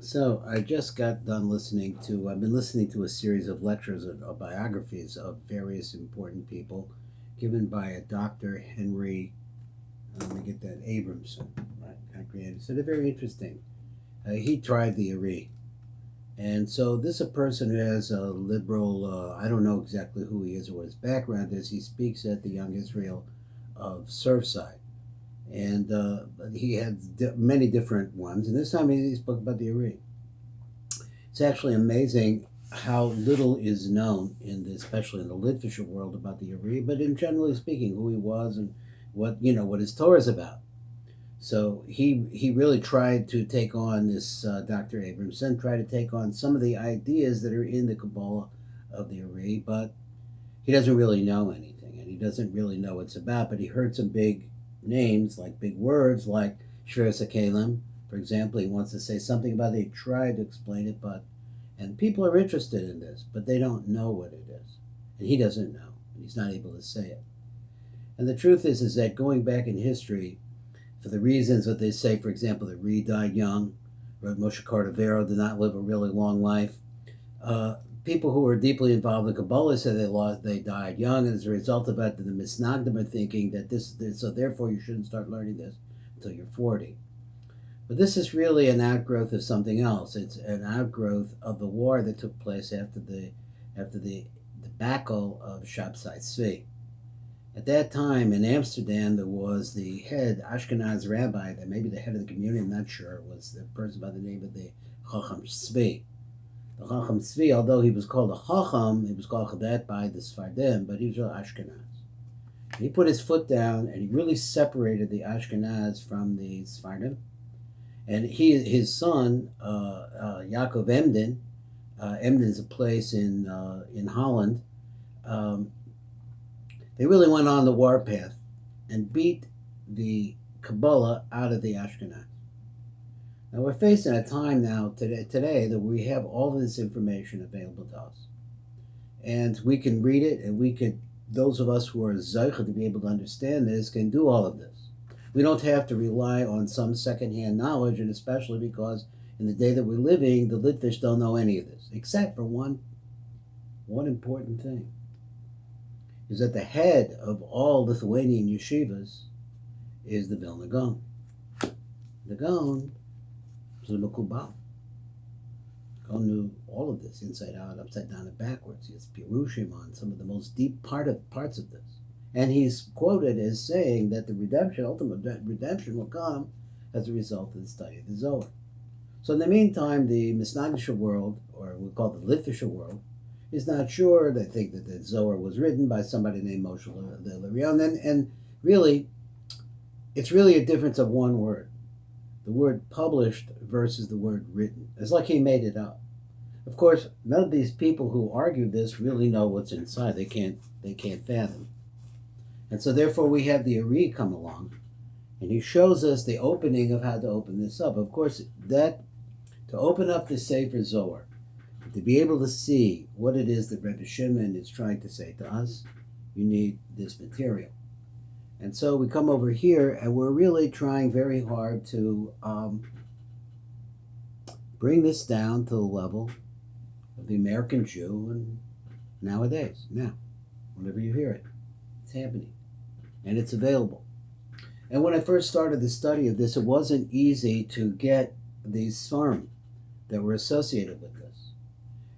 So I just got done I've been listening to a series of lectures of biographies of various important people given by a Dr. Henry, let me get that, Abramson, right? I created. So they're very interesting. He tried the Ari. And so this is a person who has a liberal, I don't know exactly who he is or what his background is. He speaks at the Young Israel of Surfside. And he had many different ones. And this time he spoke about the Ari. It's actually amazing how little is known especially in the literature world about the Ari, but in generally speaking, who he was and what his Torah is about. So he really tried to take on this Dr. Abramson, tried to take on some of the ideas that are in the Kabbalah of the Ari, but he doesn't really know anything, and he doesn't really know what it's about. But he heard some big names, like big words, like Shaar Haakudim, for example. He wants to say something about it. He tried to explain it, and people are interested in this, but they don't know what it is, and he doesn't know, and he's not able to say it. And the truth is that going back in history, for the reasons that they say, for example, that Reed died young, or Moshe Cordovero did not live a really long life. People who were deeply involved in Kabbalah said they died young, and as a result of that, the Misnagdim are thinking that so therefore you shouldn't start learning this until you're 40. But this is really an outgrowth of something else. It's an outgrowth of the war that took place after the debacle of Shabtai Tzvi. At that time in Amsterdam, there was the head Ashkenaz rabbi, that maybe the head of the community, I'm not sure, it was the person by the name of the Chacham Tzvi. The Chacham Tzvi, although he was called a Chacham, he was called that by the Sfardim, but he was real Ashkenaz. And he put his foot down and he really separated the Ashkenaz from the Sfardim. And his son, Yaakov Emden, Emden is a place in Holland. Um, they really went on the warpath and beat the Kabbalah out of the Ashkenaz. Now we're facing a time now today that we have all of this information available to us, and we can read it, and those of us who are zeicha to be able to understand this can do all of this. We don't have to rely on some secondhand knowledge, and especially because in the day that we're living, the Litvish don't know any of this, except for one important thing, is that the head of all Lithuanian yeshivas is the Vilna Gaon. The Gaon was a Mekubal. Gaon knew all of this, inside out, upside down, and backwards. He has Pirushim on some of the most deep parts of this. And he's quoted as saying that the ultimate redemption will come as a result of the study of the Zohar. So in the meantime, the Misnagdish world, or we call it the Litvish world, is not sure. They think that the Zohar was written by somebody named Moshe Le'Rion, and really, it's really a difference of one word. The word published versus the word written. It's like he made it up. Of course, none of these people who argue this really know what's inside. They can't fathom. And so therefore we have the Ari come along, and he shows us the opening of how to open this up. Of course, that to open up the Sefer Zohar, to be able to see what it is that Rebbe Shimon is trying to say to us, you need this material. And so we come over here, and we're really trying very hard to bring this down to the level of the American Jew and nowadays. Now, whenever you hear it, it's happening, and it's available. And when I first started the study of this, it wasn't easy to get these svarim that were associated with this.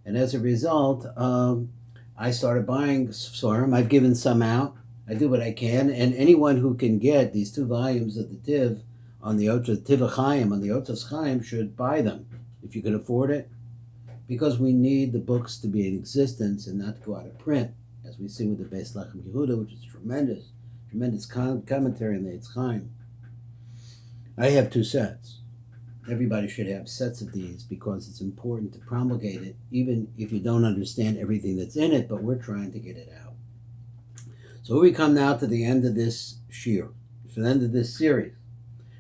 And as a result, I started buying svarim. I've given some out. I do what I can. And anyone who can get these 2 volumes of the Tiv on the Tiv Chaim, on the Otzos Chaim, should buy them if you can afford it, because we need the books to be in existence and not to go out of print, as we see with the Beis Lechem Yehuda, which is tremendous commentary on the Eitz Chaim. I have 2 sets. Everybody should have sets of these because it's important to promulgate it, even if you don't understand everything that's in it, but we're trying to get it out. So we come now to the end of this shir, to the end of this series.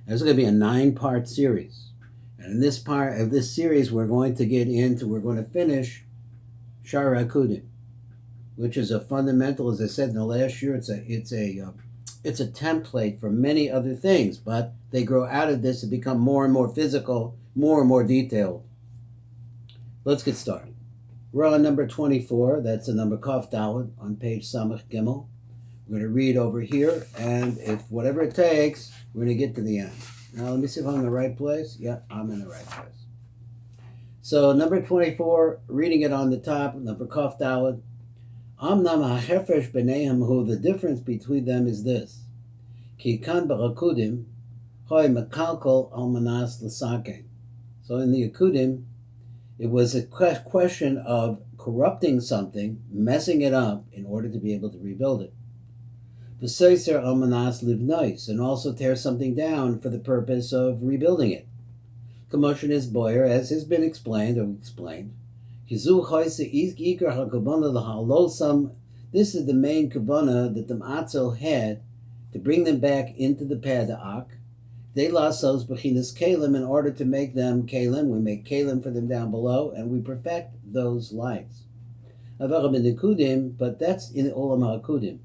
This is going to be a 9-part series. And in this part of this series, we're going to finish Shaar Haakudim, which is a fundamental, as I said in the last year, it's a template for many other things, but they grow out of this and become more and more physical, more and more detailed. Let's get started. We're on number 24. That's the number Kaf Daled on page Samach Gimel. We're going to read over here, and if whatever it takes, we're going to get to the end. Now, let me see if I'm in the right place. Yeah, I'm in the right place. So, number 24, reading it on the top, number Kaf Daled. Amnam ha'hefesh b'neihem hu, the difference between them is this. Ki kan b'Haakudim, hoy mekalkol al manas l'sakein. So, in the Haakudim, it was a question of corrupting something, messing it up in order to be able to rebuild it. The Seiser Almanas Livnois, and also tear something down for the purpose of rebuilding it. Commotion is boyer, as has been explained. This is the main kavana that the Matzel had to bring them back into the Pada'ak. They lasos bechinas kalim, in order to make them kalim. We make kalim for them down below, and we perfect those lights. But that's in the Olam HaKudim.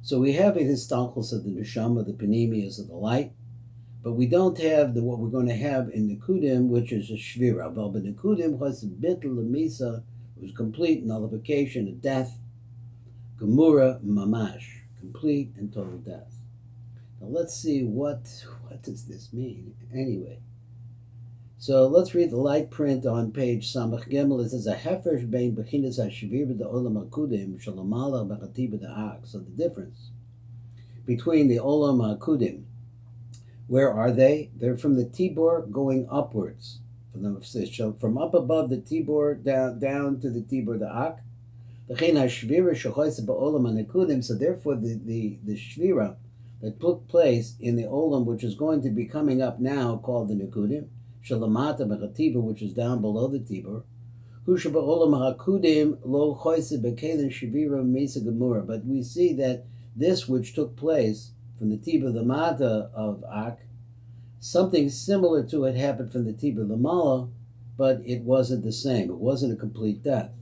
So we have a histalchus of the neshama, the panemias of the light, but we don't have what we're going to have in the Kudim, which is a shvira. But the Kudim was bittul lemisa, it was complete nullification, a death, gemura mamash, complete and total death. Now let's see what does this mean anyway. So let's read the light print on page Samach Gimel. It says a hefresh bein bechinas hashvir b'olam hakudim shalamala b'chati b'da'ak. So the difference between the olam hakudim, where are they? They're from the Tibor going upwards. From up above the Tibor down to the Tibor da'ak. So therefore the shvira that took place in the olam, which is going to be coming up now, called the Nekudim, Shalamata Bechativa, which is down below the Tibor, Husha Ba'olam HaKudim Lo Choise Bekelin Shivira Mesa Gemura. But we see that this which took place from the Tibor the Mata of Ak, something similar to it happened from the Tibor the Mala, but it wasn't the same. It wasn't a complete death.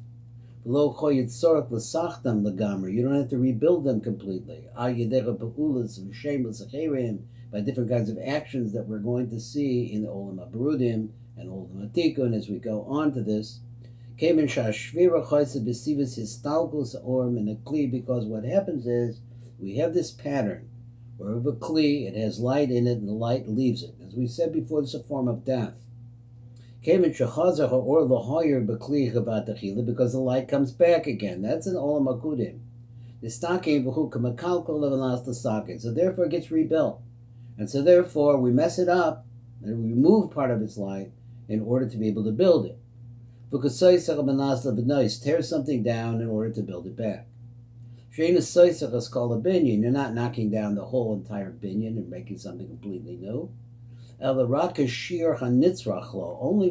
Lo Choyit Sorok L'Sachtam L'Gamri. You don't have to rebuild them completely. Ayedera Ba'ulas V'Shem L'Sacherim, by different kinds of actions that we're going to see in the Olam HaBerudim and Olam Hatikkun as we go on to this. Because what happens is we have this pattern where of a kli, it has light in it and the light leaves it. As we said before, it's a form of death. Because the light comes back again. That's an Olam HaKudim. So therefore it gets rebuilt. And so therefore we mess it up and we remove part of its light in order to be able to build it. Tear something down in order to build it back. Is called a binyan. You're not knocking down the whole entire binyan and making something completely new. Only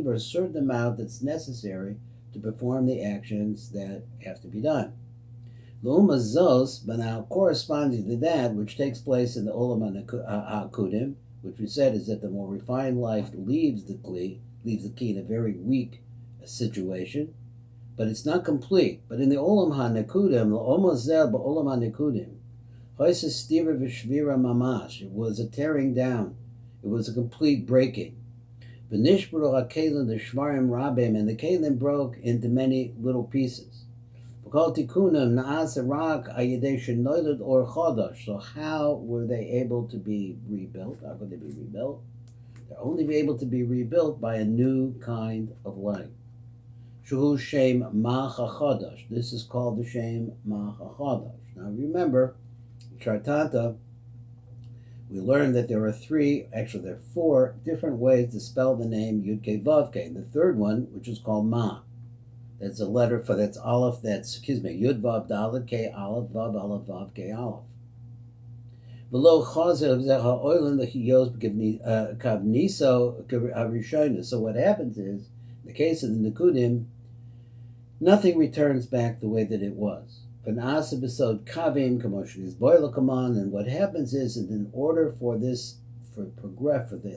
for a certain amount that's necessary to perform the actions that have to be done. But now, corresponding to that, which takes place in the Olam HaKudim, which we said is that the more refined life leaves the kli in a very weak situation, but it's not complete. But in the Olam HaNekudim, it was a tearing down. It was a complete breaking. And the kelim broke into many little pieces. So how were they able to be rebuilt? How could they be rebuilt? They're only able to be rebuilt by a new kind of light. Shuhu Shem Ma'achadash. This is called the Shem Ma'achadash. Now remember, Chartanta, we learned that there are four different ways to spell the name Yud Kei Vav Kei. The third one, which is called Ma. That's a letter for, that's Aleph, Yud Vav Dalet Kei Aleph, Vav Aleph, Vav Kei Aleph. Below Chazer Zecha Oilen the Hiyos Kavniso Rishona. So what happens is, in the case of the Nekudim, nothing returns back the way that it was. V'na'asa b'sod kavim commotion is boiler command, and what happens is that in order for the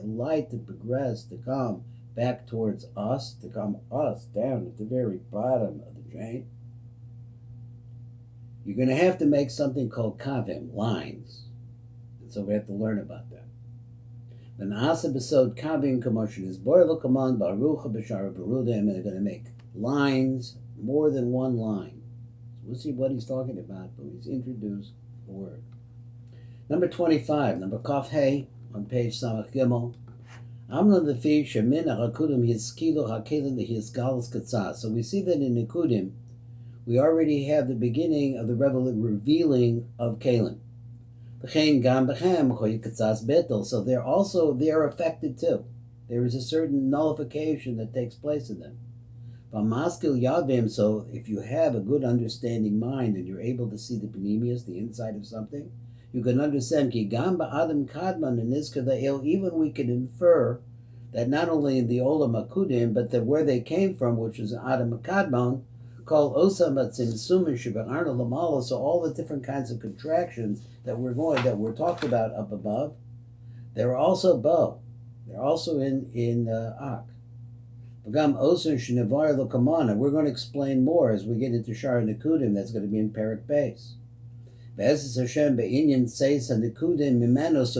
light to progress, to come back towards us, to come us down at the very bottom of the chain, you're going to have to make something called kavim, lines. And so we have to learn about that. Benasa besod kavim commotion is boil command barucha b'shara berudim, and they're going to make lines, more than one line. So we'll see what he's talking about, but he's introduced the word. Number 25, number Kaf Hey on page Samach Gimel. Amna lefi shemin ha'Hakudim hiskilu ha'kelim lehisgalus katzah. So we see that in Hakudim, we already have the beginning of the revealing of Kalim. So they're affected too. There is a certain nullification that takes place in them. So if you have a good understanding mind and you're able to see the panemius, the inside of something, you can understand even we can infer that not only in the Olam Hakudim, but that where they came from, which is Adam Kadmon, called Osam Atzimsum Shibarna Lamala. So all the different kinds of contractions that we're talked about up above, they're also Bo. They're also in Ak. We're going to explain more as we get into Shaar Haakudim. That's going to be in perek base. So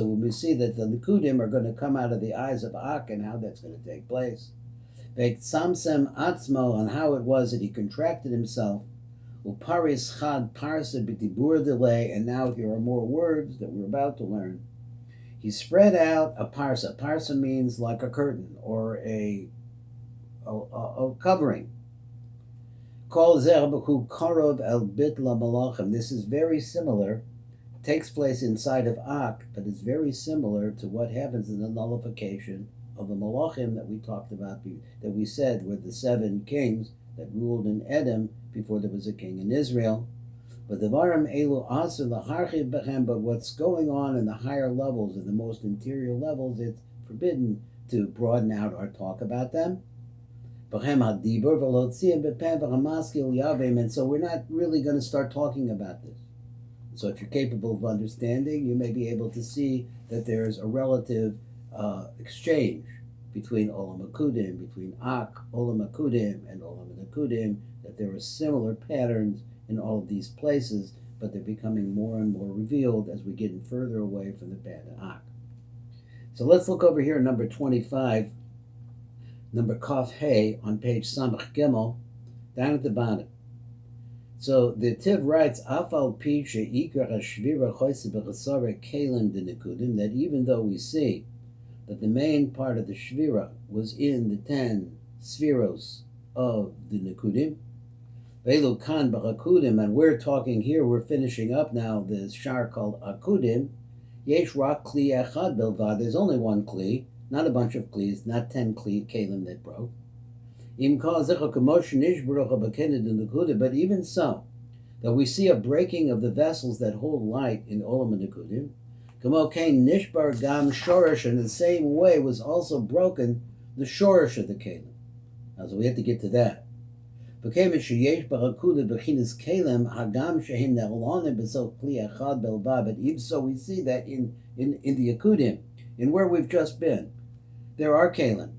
when we see that the Nikudim are going to come out of the eyes of Ak and how that's going to take place. Samsem Atzmo, on how it was that he contracted himself. Uparis Chad Parsa B'Dibur delay, and now here are more words that we're about to learn. He spread out a parsa. Parsa means like a curtain or a covering. Kol Zerbahu Karov El Bitla Malachim. This is very similar. It takes place inside of Ak, but it's very similar to what happens in the nullification of the Malachim that we talked about, that we said were the 7 kings that ruled in Edom before there was a king in Israel. But what's going on in the higher levels, in the most interior levels, it's forbidden to broaden out our talk about them. And so we're not really going to start talking about this. So if you're capable of understanding, you may be able to see that there's a relative exchange between Olam Hakudim, between Ak, Olam Hakudim, and Olam Hakudim, that there are similar patterns in all of these places, but they're becoming more and more revealed as we get further away from the bad Ak. So let's look over here at number 25, number Kaf Hey on page Samach Gimel, down at the bottom. So the Tiv writes, Afal Pi She'ikar HaShvira Choyse B'Chasara Kalim D'Nekudim, that even though we see that the main part of the Shvira was in the 10 Spheros of the Nekudim, Velu Kan B'Hakudim, and we're talking here, we're finishing up now the Shar called Hakudim, Yesh Rak Kli Echad Belvad, there's only one Kli, not a bunch of Klis, not 10 Kalim that broke. But even so, that we see a breaking of the vessels that hold light in Olam Nekudim, Nishbar Gam Shorish, in the same way was also broken the Shorish of the Kalim. Now, so we have to get to that. But even so, we see that in the Hakudim, in where we've just been, there are Kalim,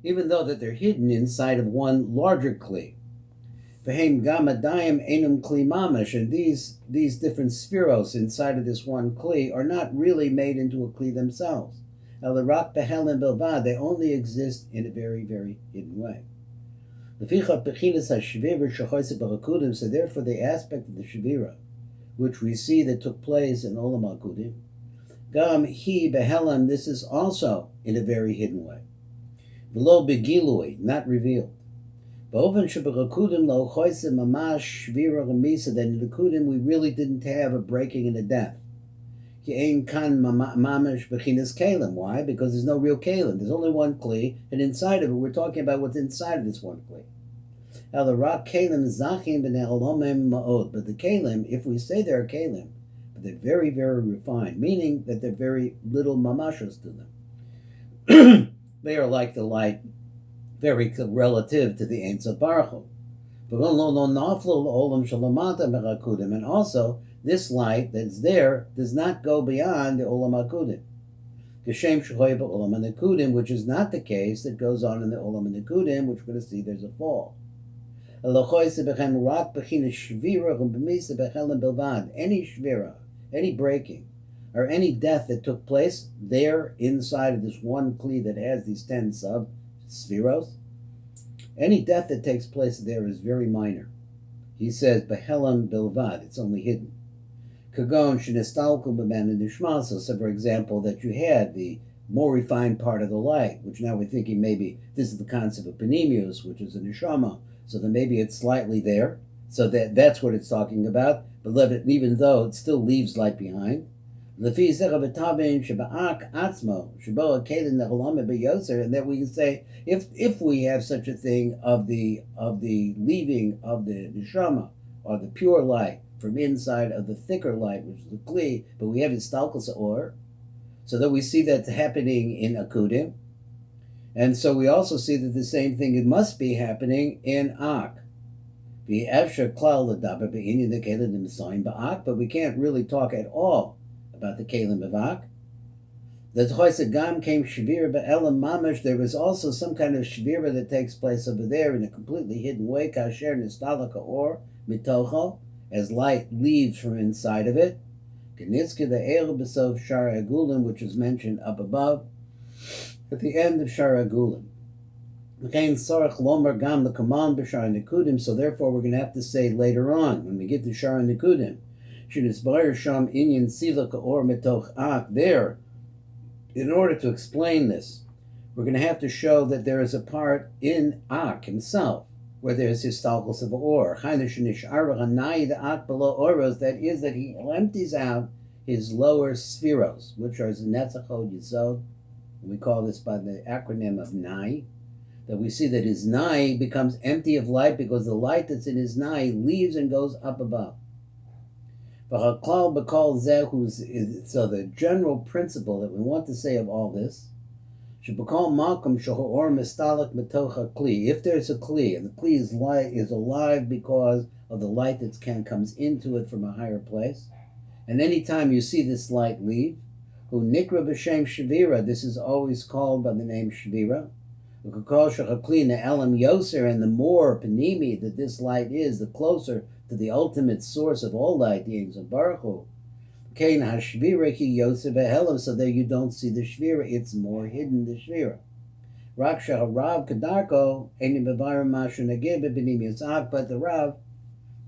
even though that they're hidden inside of one larger Kli. And these different spheros inside of this one Kli are not really made into a Kli themselves. They only exist in a very, very hidden way. So therefore the aspect of the Shavira, which we see that took place in Olam Hakudim, Gam Hi Behelam, this is also in a very hidden way. Below Begilui, not revealed. That in the Hakudim we really didn't have a breaking and a death. Why? Because there's no real Kalim. There's only one Kli, and inside of it, we're talking about what's inside of this one Kli. But the Kalim, if we say they're Kalim, but they're very, very refined, meaning that they're very little mamashos to them. They are like the light, very relative to the Ein Sof Baruch Hu. And also, this light that's there does not go beyond the Olam Hakudim. Which is not the case that goes on in the Olam Hakudim, which we're going to see there's a fall. Any shvira, any breaking, or any death that took place there inside of this one kli that has these 10 sub-spheros, any death that takes place there is very minor. He says, Behelam bilvad, it's only hidden. Kagon shinistalku b'man nishmaso, so for example, that you had the more refined part of the light, which now we're thinking maybe this is the concept of panemius, which is a neshama, so then maybe it's slightly there, so that's what it's talking about, but even though it still leaves light behind. And that we can say, if we have such a thing of the leaving of the neshama, or the pure light, from inside of the thicker light, which is the kli, but we have istalkus or, so that we see that happening in akudim, and so we also see that the same thing it must be happening in ak. But we can't really talk at all about the kelim of ak. The Tchoisagam came shvira be'elam mamash. There was also some kind of shvira that takes place over there in a completely hidden way. Kasher nistalaka or mitocho, as light leaves from inside of it. Kenitzke the Eil B'Sof Shaar Haakudim, which is mentioned up above, at the end of Shaar Haakudim. So therefore we're going to have to say later on, when we get to Shaar Haakudim, there, in order to explain this, we're going to have to show that there is a part in Ak himself, where there's histalkus of or. That is, that he empties out his lower spheros, which are Netzachod Yisod. We call this by the acronym of Nai. That we see that his Nai becomes empty of light because the light that's in his Nai leaves and goes up above. So the general principle that we want to say of all this, if there's a kli, and the kli is alive because of the light that comes into it from a higher place, and anytime you see this light leave, who nikra b'shem shvira, this is always called by the name shvira. And the more panimi that this light is, the closer to the ultimate source of all light, the Ein Baruch Hu. So there you don't see the shvira, it's more hidden, the shvira. But the Rav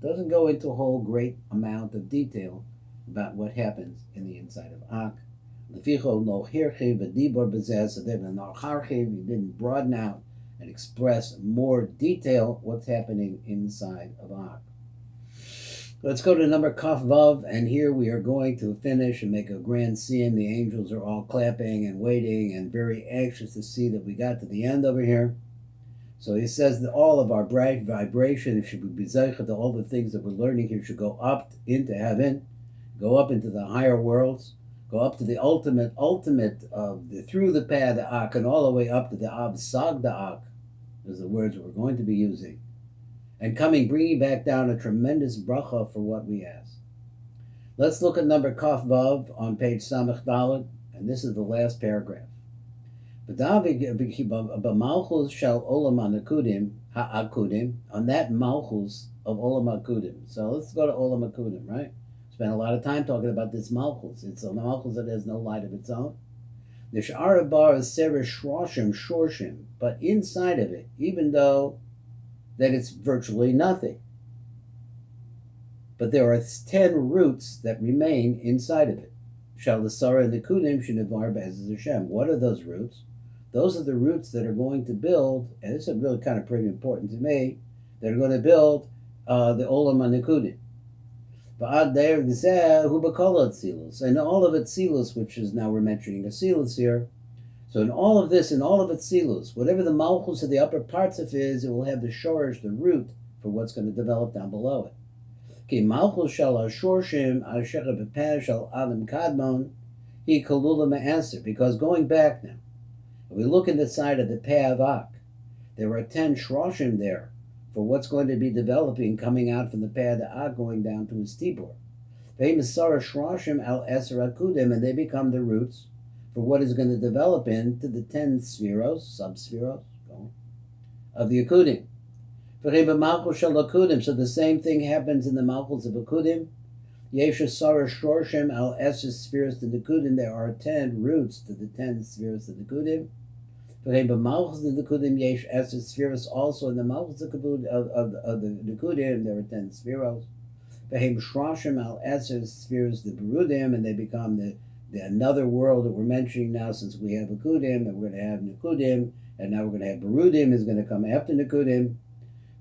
doesn't go into a whole great amount of detail about what happens in the inside of Ak. So he didn't broaden out and express more detail what's happening inside of Ak. Let's go to number Kaf Vav, and here we are going to finish and make a grand scene. The angels are all clapping and waiting and very anxious to see that we got to the end over here. So he says that all of our bright vibration should be bezeicha, that all the things that we're learning here should go up into heaven, go up into the higher worlds, go up to the ultimate through the pad the Ak, and all the way up to the Av Sag the Ak, is the words we're going to be using. And bringing back down a tremendous bracha for what we ask. Let's look at number Kaf Vav on page Samach Dalet, and this is the last paragraph. B'malchus shall olam ha'akudim, on that malchus of olam ha'akudim. So let's go to olam ha'akudim, right? Spent a lot of time talking about this malchus. It's a malchus that has no light of its own. The Sha'ar bar is serish shorshim, but inside of it, even though that it's virtually nothing, but there are 10 roots that remain inside of it. Shal l'sara and the kudim shenivar be'ezus Hashem. What are those roots? Those are the roots that are going to build, and this is really kind of pretty important to me, that are going to build the olam hanekudim. And all of its silus, which is now we're mentioning a silus here. So in all of this, in all of its silus, whatever the malchus of the upper parts of is, it will have the shorish, the root, for what's going to develop down below it. Ki malchus shal shorshim asher b'peh shal adam kadmon he kalula ma'aser. Because going back now, if we look in the side of the peh of Ak, there are 10 shroshim there for what's going to be developing, coming out from the peh of Ak, going down to his tibor. Famous sarah shroshim al eser akudim, and they become the roots for what is going to develop into the 10 spheros, sub-spheros, of the akudim. So the same thing happens in the malchus of akudim. Yesha Sarah Shorshem al Eses spheres the Nikudim. There are 10 roots to the 10 spheres of the Nikudim. But Malchus the Nikudim Yesh Eses spheres also in the Malchus of the Nikudim. There are 10 spheros. Behem Shrashim al Eses spheres the Berudim, and they become the another world that we're mentioning now, since we have Akudim, and we're going to have Nikudim, and now we're going to have Berudim is going to come after Nikudim.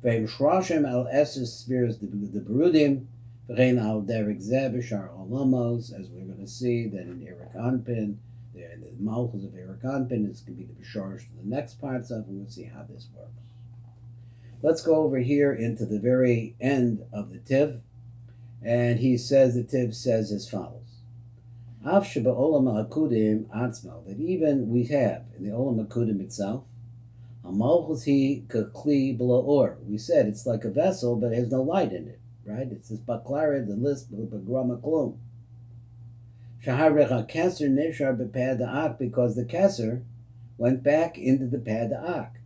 Behem Shrashim al Eses spheres the Berudim. Al Derek Zebishar Olamos, as we're going to see that in Eric Anpin, the Malchus of Eric Anpin is going to be the Bisharish to the next parts of, and we'll see how this works. Let's go over here into the very end of the Tiv, and he says, the Tiv says as follows: Av Sheba Olam HaKudim Atzmo, that even we have in the Olam HaKudim itself, Malchus he Kekli B'lo Or. We said it's like a vessel, but it has no light in it. Right? It's this baklara, the list of Grama Klum. Shaharecha Keser Nishar Bepad Ak, because the Keser went back into the Pad Ak.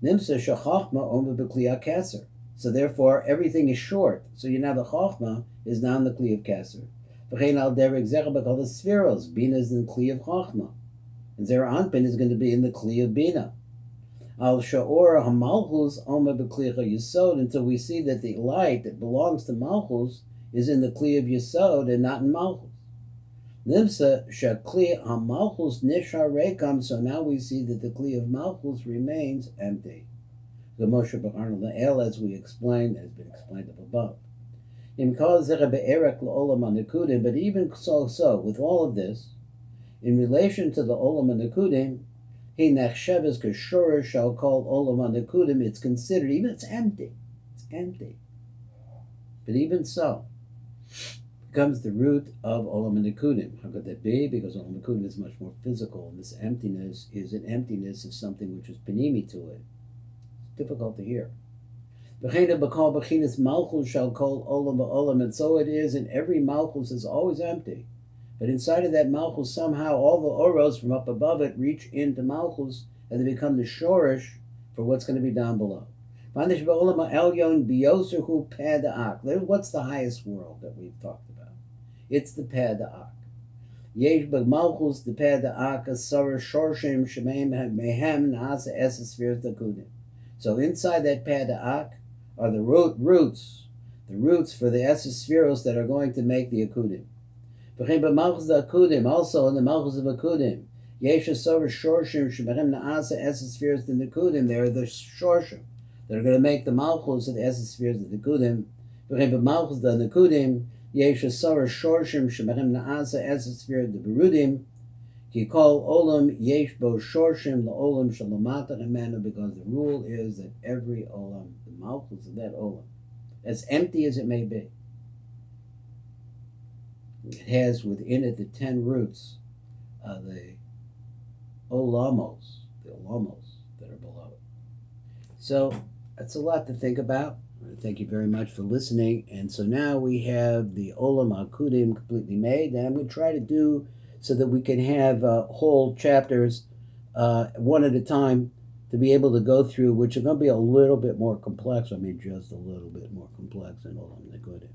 Nimsa Shachachma Oma Bekliya Keser. So therefore everything is short. So you now the Chachma is now in the Kli of Keser. V'chein al derek Zerah Bekal the Spheros. Bina is in the Kli of Chachma. And Zerah Anpin is going to be in the Kli of Bina. Al Sha'or HaMalchus Oma B'Klicha Yesod, until we see that the light that belongs to Malchus is in the Kli of Yesod and not in Malchus. Nimsa Sha'Kli HaMalchus Nishar Rekam, so now we see that the Kli of Malchus remains empty. The Moshe B'Arna La'el, as we explained, has been explained up above. But even so, with all of this, in relation to the Olam HaNekudim, he nechsheves k'shorish shall call olam hanekudim. It's considered, even it's empty. It's empty. But even so, becomes the root of olam hanekudim. How could that be? Because olam hanekudim is much more physical, and this emptiness is an emptiness of something which is panimi to it. It's difficult to hear. Malchus shall call olam ba'olam, and so it is, and every malchus is always empty. But inside of that Malchus, somehow all the oros from up above it reach into Malchus, and they become the shorish for what's going to be down below. What's the highest world that we've talked about? It's the Pada'ak. Yesh Malchus, the Pada'ak, Asara Shorshim, Shemaim, Mehem, Nasa, Esespheres, the Kudim. So inside that Pada'ak are the roots for the Esespheros that are going to make the Akudim. Also in the Malchus of Akudim, Yesha Sover Shorshim Shemachem Naasa Esespheres the Nekudim. They are the Shorshim that are going to make the Malchus of the Esespheres of the Nekudim. Malchus the Nekudim, Yesha Sover Shorshim Shemachem Naasa Esespheres the Berudim. He called Olam Yesh Bo Shorshim the Olam Shalamata Emanu, because the rule is that every Olam, the Malchus of that Olam, as empty as it may be, it has within it the 10 roots of the olamos that are below it. So that's a lot to think about. Thank you very much for listening. And so now we have the Olam HaKudim completely made, and I'm going to try to do so that we can have whole chapters one at a time to be able to go through, which are going to be a little bit more complex. I mean, just a little bit more complex than Olam HaKudim.